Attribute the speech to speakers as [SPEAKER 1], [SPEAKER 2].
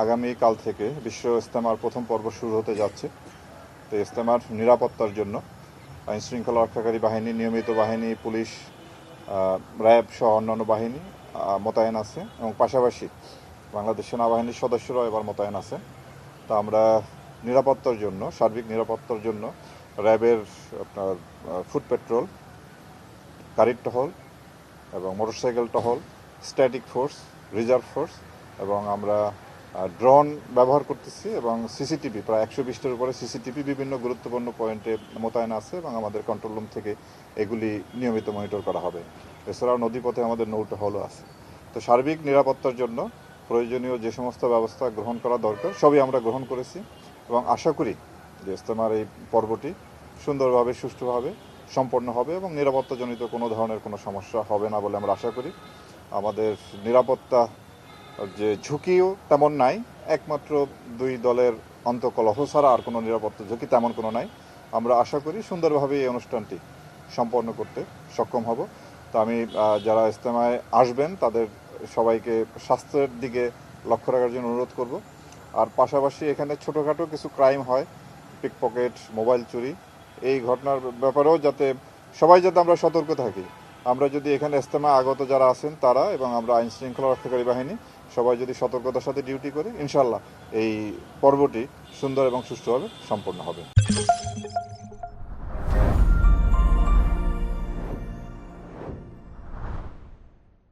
[SPEAKER 1] আগামীকাল থেকে বিশ্ব ইজতেমার প্রথম পর্ব শুরু হতে যাচ্ছে। তো ইজতেমার নিরাপত্তার জন্য আইন শৃঙ্খলা রক্ষাকারী বাহিনী, নিয়মিত বাহিনী, পুলিশ, র্যাব সহ অন্যান্য বাহিনী মোতায়েন আছে এবং পাশাপাশি বাংলাদেশ সেনাবাহিনীর সদস্যরাও এবার মোতায়েন আছে। তো আমরা নিরাপত্তার জন্য, সার্বিক নিরাপত্তার জন্য র্যাবের আপনার ফুট পেট্রোল, গাড়ির টহল এবং মোটরসাইকেল টহল, স্ট্যাটিক ফোর্স, রিজার্ভ ফোর্স এবং আমরা ড্রোন ব্যবহার করতেছি এবং সিসিটিভি প্রায় 120টার উপরে সিসিটিভি বিভিন্ন গুরুত্বপূর্ণ পয়েন্টে মোতায়েন আছে এবং আমাদের কন্ট্রোল রুম থেকে এগুলি নিয়মিত মনিটর করা হবে। এছাড়াও নদীপথে আমাদের নৌ টহলও আছে। তো সার্বিক নিরাপত্তার জন্য প্রয়োজনীয় যে সমস্ত ব্যবস্থা গ্রহণ করা দরকার সবই আমরা গ্রহণ করেছি এবং আশা করি যে ইজতেমার এই পর্বটি সুন্দরভাবে, সুষ্ঠুভাবে সম্পন্ন হবে এবং নিরাপত্তাজনিত কোনো ধরনের কোনো সমস্যা হবে না বলে আমরা আশা করি। আমাদের নিরাপত্তা যে ঝুঁকিও তেমন নাই, একমাত্র দুই দলের অন্তকলহ ছাড়া আর কোনো নিরাপত্তা ঝুঁকি তেমন কোনো নাই। আমরা আশা করি সুন্দরভাবে এই অনুষ্ঠানটি সম্পন্ন করতে সক্ষম হব। তো আমি যারা ইজতেমায় আসবেন তাদের সবাইকে স্বাস্থ্যের দিকে লক্ষ্য রাখার জন্য অনুরোধ করব। আর পাশাপাশি এখানে ছোটোখাটো কিছু ক্রাইম হয়, পিকপকেট, মোবাইল চুরি, এই ঘটনার ব্যাপারেও যাতে আমরা সতর্ক থাকি। আমরা যদি এখানে ইজতেমা আগত যারা আছেন তারা এবং আমরা আইন শৃঙ্খলা রক্ষাকারী বাহিনী সবাই যদি সতর্কতার সাথে ডিউটি করি, ইনশাল্লাহ এই পর্বটি সুন্দর এবং সুষ্ঠুভাবে সম্পন্ন হবে।